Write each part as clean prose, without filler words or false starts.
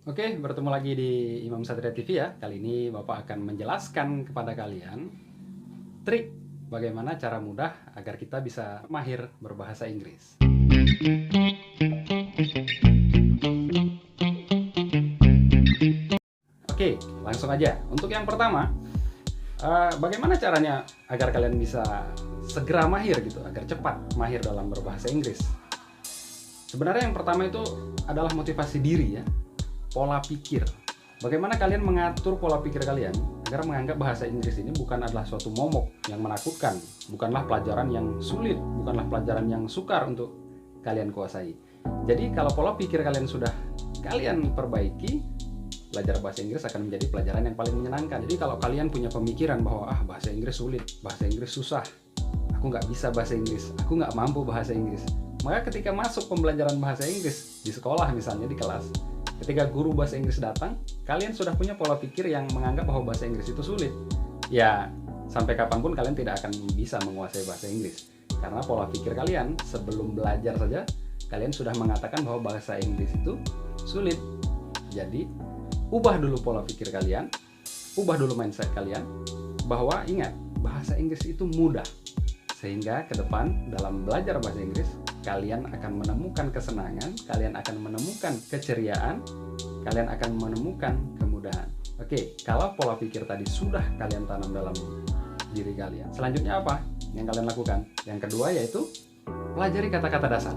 Oke, bertemu lagi di Imam Satria TV ya. Kali ini Bapak akan menjelaskan kepada kalian trik bagaimana cara mudah agar kita bisa mahir berbahasa Inggris. Oke, langsung aja. Untuk yang pertama, bagaimana caranya agar kalian bisa segera mahir gitu, agar cepat mahir dalam berbahasa Inggris? Sebenarnya yang pertama itu adalah motivasi diri ya. Pola pikir. Bagaimana kalian mengatur pola pikir kalian agar menganggap bahasa Inggris ini bukan adalah suatu momok yang menakutkan, bukanlah pelajaran yang sulit, bukanlah pelajaran yang sukar untuk kalian kuasai. Jadi kalau pola pikir kalian sudah kalian perbaiki, belajar bahasa Inggris akan menjadi pelajaran yang paling menyenangkan. Jadi kalau kalian punya pemikiran bahwa bahasa Inggris sulit, bahasa Inggris susah, aku nggak bisa bahasa Inggris, aku nggak mampu bahasa Inggris, maka ketika masuk pembelajaran bahasa Inggris di sekolah misalnya di kelas, ketika guru bahasa Inggris datang, kalian sudah punya pola pikir yang menganggap bahwa bahasa Inggris itu sulit. Ya, sampai kapanpun kalian tidak akan bisa menguasai bahasa Inggris. Karena pola pikir kalian sebelum belajar saja, kalian sudah mengatakan bahwa bahasa Inggris itu sulit. Jadi, ubah dulu pola pikir kalian, ubah dulu mindset kalian, bahwa ingat, bahasa Inggris itu mudah. Sehingga ke depan dalam belajar bahasa Inggris, kalian akan menemukan kesenangan, kalian akan menemukan keceriaan, kalian akan menemukan kemudahan. Oke, kalau pola pikir tadi sudah kalian tanam dalam diri kalian, selanjutnya apa yang kalian lakukan? Yang kedua yaitu pelajari kata-kata dasar.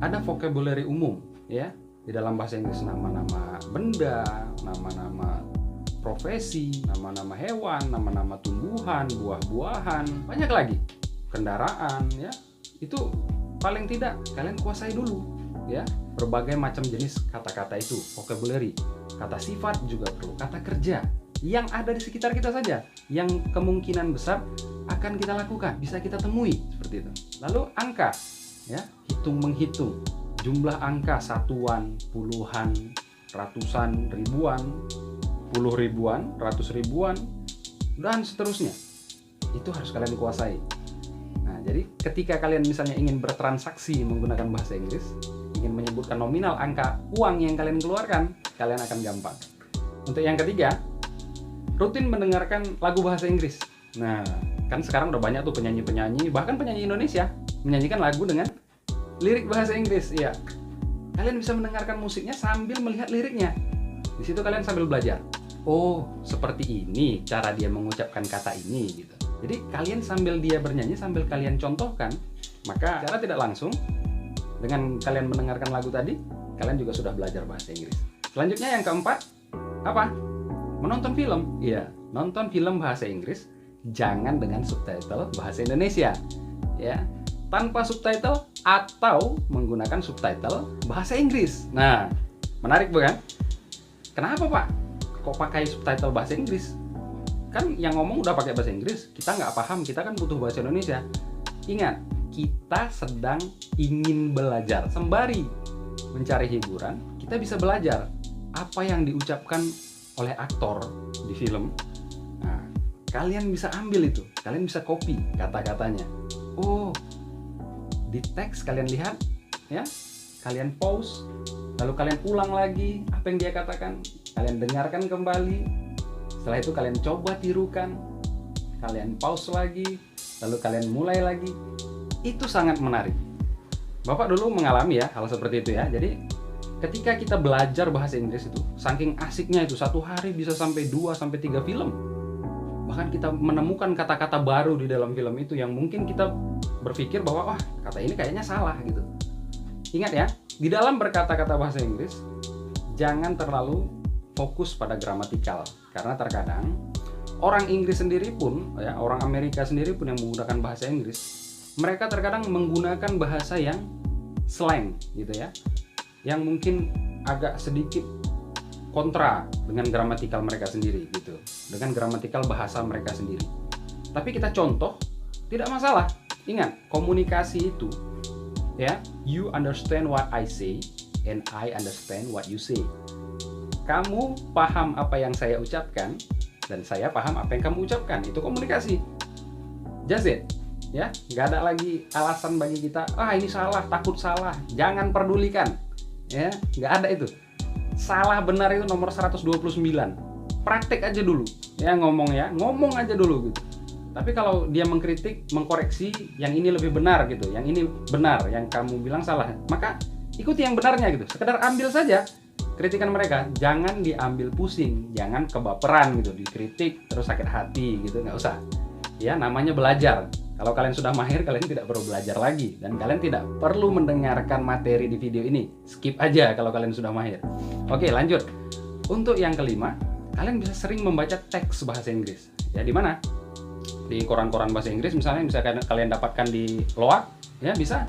Ada vocabulary umum ya di dalam bahasa Inggris, nama-nama benda, nama-nama profesi, nama-nama hewan, nama-nama tumbuhan, buah-buahan, banyak lagi. Kendaraan ya, itu paling tidak kalian kuasai dulu ya, berbagai macam jenis kata-kata itu, vocabulary, kata sifat juga perlu, kata kerja yang ada di sekitar kita saja, yang kemungkinan besar akan kita lakukan, bisa kita temui seperti itu. Lalu angka ya, hitung menghitung jumlah angka, satuan, puluhan, ratusan, ribuan, puluh ribuan, ratus ribuan, dan seterusnya. Itu harus kalian kuasai. Jadi ketika kalian misalnya ingin bertransaksi menggunakan bahasa Inggris, ingin menyebutkan nominal angka uang yang kalian keluarkan, kalian akan gampang. Untuk yang ketiga, rutin mendengarkan lagu bahasa Inggris. Nah, kan sekarang udah banyak tuh penyanyi-penyanyi, bahkan penyanyi Indonesia, menyanyikan lagu dengan lirik bahasa Inggris. Iya, kalian bisa mendengarkan musiknya sambil melihat liriknya. Di situ kalian sambil belajar. Oh, seperti ini cara dia mengucapkan kata ini gitu. Jadi kalian sambil dia bernyanyi, sambil kalian contohkan, maka secara tidak langsung dengan kalian mendengarkan lagu tadi, kalian juga sudah belajar bahasa Inggris. Selanjutnya yang keempat, apa? Menonton film. Iya, nonton film bahasa Inggris, jangan dengan subtitle bahasa Indonesia. Ya, tanpa subtitle atau menggunakan subtitle bahasa Inggris. Nah, menarik bukan? Kenapa Pak? Kok pakai subtitle bahasa Inggris? Kan yang ngomong udah pakai bahasa Inggris, kita nggak paham, kita kan butuh bahasa Indonesia. Ingat, kita sedang ingin belajar. Sembari mencari hiburan, kita bisa belajar apa yang diucapkan oleh aktor di film. Nah, kalian bisa ambil itu, kalian bisa copy kata-katanya. Oh, di teks kalian lihat, ya, kalian pause, lalu kalian ulang lagi apa yang dia katakan, kalian dengarkan kembali. Setelah itu kalian coba tirukan, kalian pause lagi, lalu kalian mulai lagi. Itu sangat menarik. Bapak dulu mengalami ya hal seperti itu ya. Jadi ketika kita belajar bahasa Inggris itu, saking asiknya itu, satu hari bisa sampai 2-3 film. Bahkan kita menemukan kata-kata baru di dalam film itu yang mungkin kita berpikir bahwa wah, kata ini kayaknya salah gitu. Ingat ya, di dalam berkata-kata bahasa Inggris, jangan terlalu fokus pada gramatikal, karena terkadang orang Inggris sendiri pun ya, orang Amerika sendiri pun yang menggunakan bahasa Inggris, mereka terkadang menggunakan bahasa yang slang gitu ya, yang mungkin agak sedikit kontra dengan gramatikal mereka sendiri gitu, dengan gramatikal bahasa mereka sendiri. Tapi kita contoh, tidak masalah. Ingat, komunikasi itu ya, you understand what I say and I understand what you say. Kamu paham apa yang saya ucapkan dan saya paham apa yang kamu ucapkan. Itu komunikasi. Just it. Ya, nggak ada lagi alasan bagi kita, ini salah, takut salah, jangan pedulikan. Ya, nggak ada itu. salah benar itu nomor 129. Praktek aja dulu, ngomong aja dulu gitu. Tapi kalau dia mengkritik, mengkoreksi, yang ini lebih benar gitu, yang ini benar, yang kamu bilang salah, maka ikuti yang benarnya gitu. Sekedar ambil saja kritikan mereka, jangan diambil pusing, jangan kebaperan gitu, dikritik terus sakit hati gitu, nggak usah. Ya, namanya belajar. Kalau kalian sudah mahir, kalian tidak perlu belajar lagi, dan kalian tidak perlu mendengarkan materi di video ini. Skip aja kalau kalian sudah mahir. Oke, lanjut. Untuk yang kelima, kalian bisa sering membaca teks bahasa Inggris. Ya, di mana? Di koran-koran bahasa Inggris misalnya, bisa kalian dapatkan di Loak, ya bisa.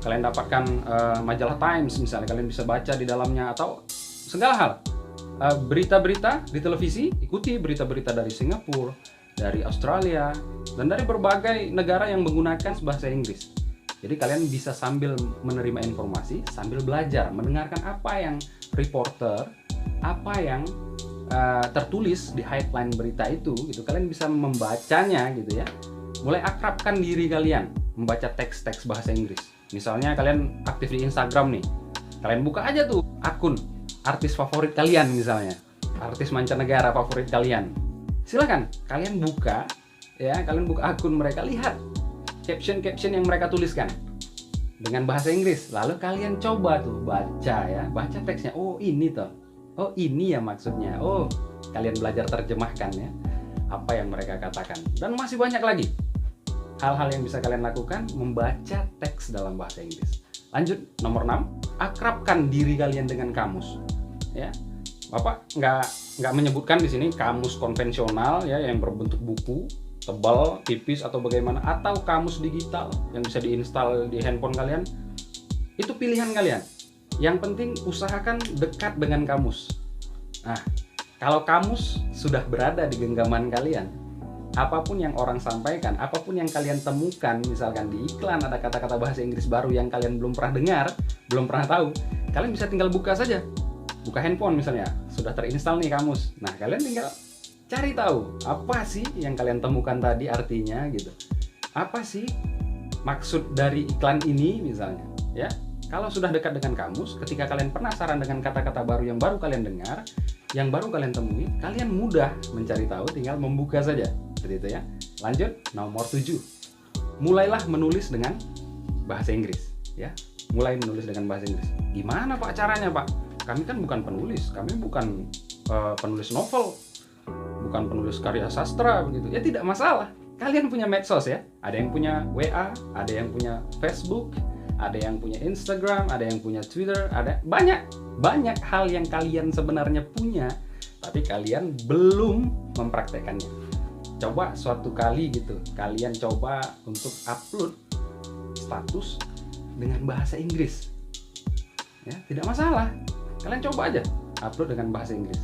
Kalian dapatkan majalah Times misalnya, kalian bisa baca di dalamnya, atau segala hal. Berita-berita di televisi, ikuti berita-berita dari Singapura, dari Australia, dan dari berbagai negara yang menggunakan bahasa Inggris. Jadi kalian bisa sambil menerima informasi, sambil belajar, mendengarkan apa yang reporter, apa yang tertulis di headline berita itu gitu. Kalian bisa membacanya gitu ya. Mulai akrabkan diri kalian membaca teks-teks bahasa Inggris. Misalnya kalian aktif di Instagram nih, kalian buka aja tuh akun artis favorit kalian, misalnya artis mancanegara favorit kalian. Silakan kalian buka ya, kalian buka akun mereka, lihat caption-caption yang mereka tuliskan dengan bahasa Inggris. Lalu kalian coba tuh baca ya, baca teksnya. Oh ini toh, oh ini ya maksudnya. Oh, kalian belajar terjemahkan ya apa yang mereka katakan. Dan masih banyak lagi hal-hal yang bisa kalian lakukan, membaca teks dalam bahasa Inggris. Lanjut, nomor 6, akrabkan diri kalian dengan kamus. Ya, Bapak nggak menyebutkan di sini kamus konvensional ya, yang berbentuk buku tebal, tipis atau bagaimana, atau kamus digital yang bisa diinstal di handphone kalian. Itu pilihan kalian. Yang penting usahakan dekat dengan kamus. Nah, kalau kamus sudah berada di genggaman kalian, apapun yang orang sampaikan, apapun yang kalian temukan, misalkan di iklan ada kata-kata bahasa Inggris baru yang kalian belum pernah dengar, belum pernah tahu, kalian bisa tinggal buka saja. Buka handphone misalnya, sudah terinstall nih kamus. Nah, kalian tinggal cari tahu, apa sih yang kalian temukan tadi artinya gitu. Apa sih maksud dari iklan ini misalnya, ya. Kalau sudah dekat dengan kamus, ketika kalian penasaran dengan kata-kata baru yang baru kalian dengar, yang baru kalian temui, kalian mudah mencari tahu, tinggal membuka saja. Seperti itu ya. Lanjut, nomor 7. Mulailah menulis dengan bahasa Inggris, ya. Mulai menulis dengan bahasa Inggris. Gimana Pak caranya, Pak? Kami kan bukan penulis, kami bukan penulis novel, bukan penulis karya sastra begitu. Ya tidak masalah. Kalian punya medsos ya. Ada yang punya WA, ada yang punya Facebook, ada yang punya Instagram, ada yang punya Twitter, ada banyak hal yang kalian sebenarnya punya, tapi kalian belum mempraktekannya. Coba suatu kali gitu, kalian coba untuk upload status dengan bahasa Inggris. Ya, tidak masalah. Kalian coba aja upload dengan bahasa Inggris.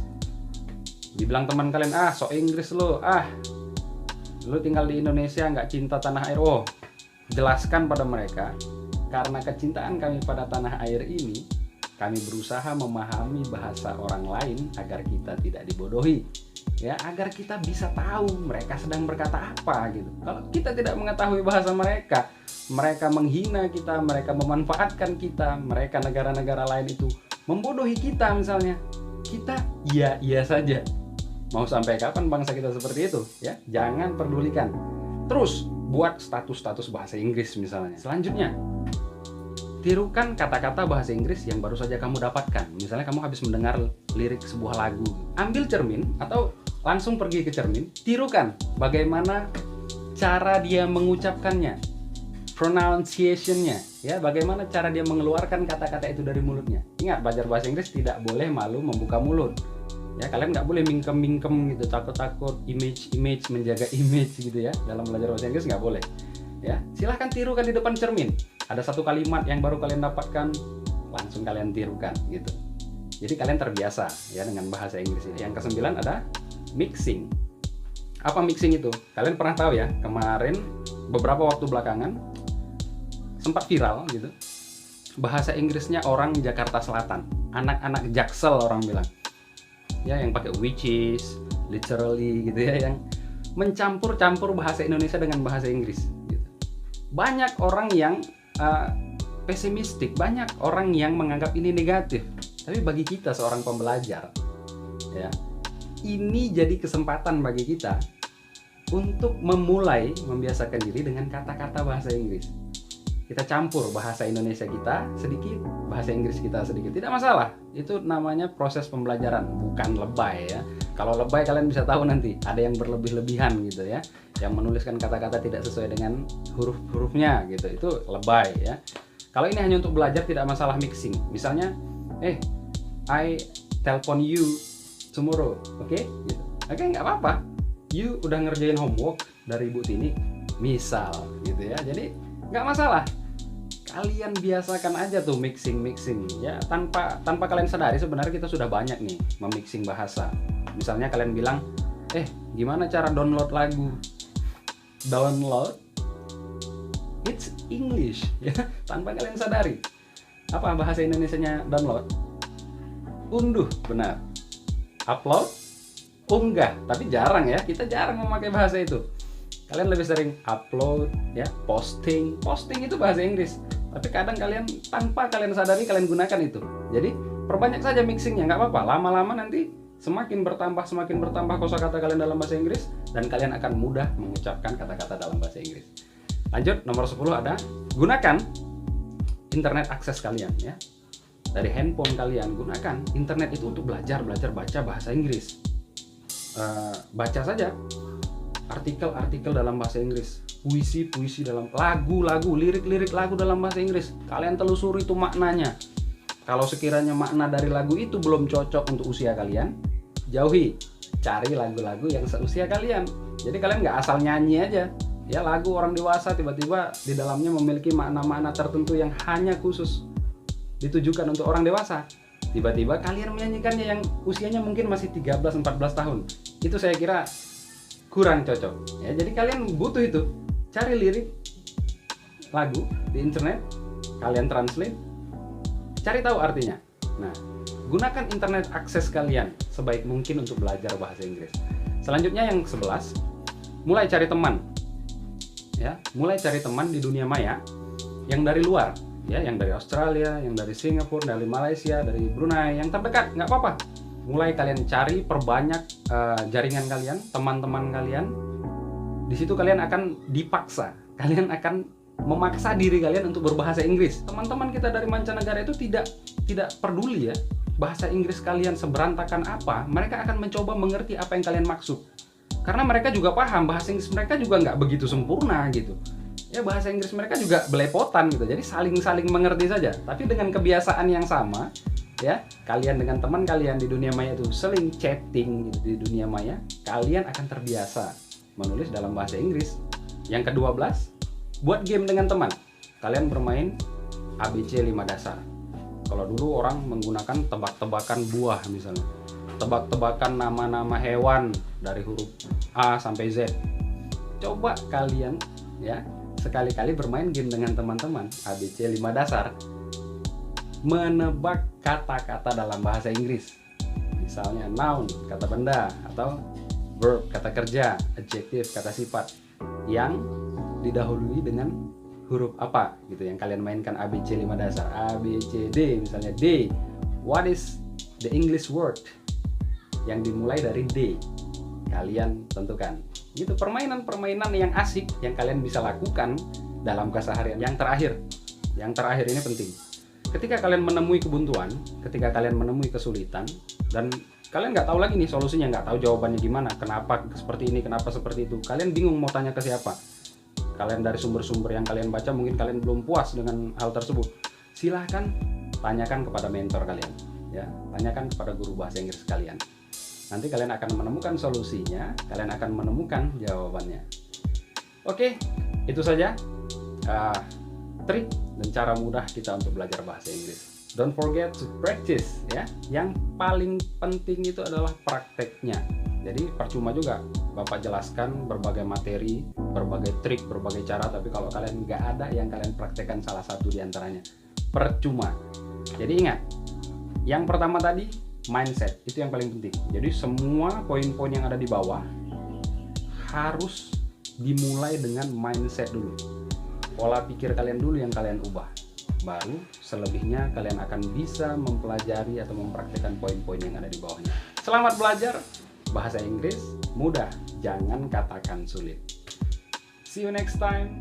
Dibilang teman kalian, sok Inggris lo, lo tinggal di Indonesia nggak cinta tanah air. Oh, jelaskan pada mereka, karena kecintaan kami pada tanah air ini, kami berusaha memahami bahasa orang lain agar kita tidak dibodohi, ya, agar kita bisa tahu mereka sedang berkata apa gitu. Kalau kita tidak mengetahui bahasa mereka, mereka menghina kita, mereka memanfaatkan kita, mereka negara-negara lain itu membodohi kita misalnya, kita iya saja. Mau sampai kapan bangsa kita seperti itu? Ya, jangan pedulikan. Terus buat status-status bahasa Inggris misalnya. Selanjutnya, tirukan kata-kata bahasa Inggris yang baru saja kamu dapatkan. Misalnya kamu habis mendengar lirik sebuah lagu. Ambil cermin atau langsung pergi ke cermin, tirukan bagaimana cara dia mengucapkannya, pronunciation-nya, ya, bagaimana cara dia mengeluarkan kata-kata itu dari mulutnya. Ingat, belajar bahasa Inggris tidak boleh malu membuka mulut. Ya, kalian nggak boleh mingkem-mingkem gitu, takut-takut, image menjaga image gitu ya. Dalam belajar bahasa Inggris nggak boleh. Ya, silahkan tirukan di depan cermin. Ada satu kalimat yang baru kalian dapatkan, langsung kalian tirukan gitu. Jadi kalian terbiasa ya dengan bahasa Inggris ini. Yang ke-9 ada mixing. Apa mixing itu? Kalian pernah tahu ya, kemarin beberapa waktu belakangan sempat viral gitu. Bahasa Inggrisnya orang Jakarta Selatan, anak-anak Jaksel orang bilang. Ya, yang pakai which is, literally gitu ya, yang mencampur-campur bahasa Indonesia dengan bahasa Inggris gitu. Banyak orang yang pesimistik, banyak orang yang menganggap ini negatif. Tapi bagi kita seorang pembelajar, ya, ini jadi kesempatan bagi kita untuk memulai membiasakan diri dengan kata-kata bahasa Inggris. Kita campur bahasa Indonesia kita sedikit, bahasa Inggris kita sedikit, tidak masalah. Itu namanya proses pembelajaran, bukan lebay ya. Kalau lebay kalian bisa tahu nanti, ada yang berlebih-lebihan gitu ya, yang menuliskan kata-kata tidak sesuai dengan huruf-hurufnya gitu, itu lebay ya. Kalau ini hanya untuk belajar tidak masalah mixing. Misalnya, I telepon you tomorrow, oke? Gitu. Oke, nggak apa-apa. You udah ngerjain homework dari Ibu Tini, misal gitu ya. Jadi nggak masalah. Kalian biasakan aja tuh mixing ya, tanpa kalian sadari sebenarnya kita sudah banyak nih memixing bahasa. Misalnya kalian bilang, gimana cara download lagu? Download, it's English ya, tanpa kalian sadari. Apa bahasa Indonesianya download? Unduh, benar. Upload, unggah, tapi jarang ya, kita jarang memakai bahasa itu. Kalian lebih sering upload ya, posting itu bahasa Inggris. Tapi kadang kalian tanpa kalian sadari kalian gunakan itu. Jadi perbanyak saja mixingnya, nggak apa-apa. Lama-lama nanti semakin bertambah kosakata kalian dalam bahasa Inggris dan kalian akan mudah mengucapkan kata-kata dalam bahasa Inggris. Lanjut, nomor 10 ada gunakan internet akses kalian ya. Dari handphone kalian, gunakan internet itu untuk belajar baca bahasa Inggris. Baca saja artikel-artikel dalam bahasa Inggris, puisi dalam lagu-lagu, lirik-lirik lagu dalam bahasa Inggris. Kalian telusuri itu maknanya. Kalau sekiranya makna dari lagu itu belum cocok untuk usia kalian, jauhi. Cari lagu-lagu yang seusia kalian. Jadi kalian nggak asal nyanyi aja. Ya, lagu orang dewasa tiba-tiba di dalamnya memiliki makna-makna tertentu yang hanya khusus ditujukan untuk orang dewasa. Tiba-tiba kalian menyanyikannya yang usianya mungkin masih 13-14 tahun. Itu saya kira kurang cocok ya. Jadi kalian butuh itu, cari lirik lagu di internet, kalian translate, cari tahu artinya. Nah, gunakan internet akses kalian sebaik mungkin untuk belajar bahasa Inggris. Selanjutnya yang 11, mulai cari teman ya, mulai cari teman di dunia maya yang dari luar ya, yang dari Australia, yang dari Singapura, dari Malaysia, dari Brunei, yang terdekat, nggak apa-apa. Mulai kalian cari, perbanyak jaringan kalian, teman-teman kalian. Di situ kalian akan dipaksa, kalian akan memaksa diri kalian untuk berbahasa Inggris. Teman-teman kita dari mancanegara itu tidak peduli ya bahasa Inggris kalian seberantakan apa, mereka akan mencoba mengerti apa yang kalian maksud. Karena mereka juga paham bahasa Inggris mereka juga nggak begitu sempurna gitu. Ya, bahasa Inggris mereka juga belepotan gitu. Jadi saling mengerti saja. Tapi dengan kebiasaan yang sama, ya, kalian dengan teman kalian di dunia maya itu saling chatting gitu, di dunia maya, kalian akan terbiasa menulis dalam bahasa Inggris. Yang ke-12, buat game dengan teman. Kalian bermain ABC 5 dasar. Kalau dulu orang menggunakan tebak-tebakan buah misalnya, tebak-tebakan nama-nama hewan dari huruf A sampai Z. Coba kalian ya sekali-kali bermain game dengan teman-teman ABC 5 dasar, menebak kata-kata dalam bahasa Inggris. Misalnya noun, kata benda, atau verb, kata kerja, adjective, kata sifat yang didahului dengan huruf apa gitu yang kalian mainkan. ABC 5 dasar, A, B, C, D. Misalnya D, what is the English word yang dimulai dari D, kalian tentukan. Gitu, permainan-permainan yang asik yang kalian bisa lakukan dalam keseharian. Yang terakhir ini penting. Ketika kalian menemui kebuntuan, ketika kalian menemui kesulitan, dan kalian nggak tahu lagi nih solusinya, nggak tahu jawabannya gimana, kenapa seperti ini, kenapa seperti itu, kalian bingung mau tanya ke siapa. Kalian dari sumber-sumber yang kalian baca mungkin kalian belum puas dengan hal tersebut. Silahkan tanyakan kepada mentor kalian, ya, tanyakan kepada guru bahasa Inggris kalian. Nanti kalian akan menemukan solusinya, kalian akan menemukan jawabannya. Oke, itu saja trik dan cara mudah kita untuk belajar bahasa Inggris. Don't forget to practice ya. Yang paling penting itu adalah prakteknya. Jadi percuma juga Bapak jelaskan berbagai materi, berbagai trik, berbagai cara, tapi kalau kalian nggak ada yang kalian praktekkan salah satu di antaranya, percuma. Jadi ingat, yang pertama tadi mindset, itu yang paling penting. Jadi semua poin-poin yang ada di bawah harus dimulai dengan mindset dulu. Pola pikir kalian dulu yang kalian ubah. baru, selebihnya kalian akan bisa mempelajari atau mempraktikkan poin-poin yang ada di bawahnya. Selamat belajar bahasa Inggris, mudah, jangan katakan sulit. See you next time.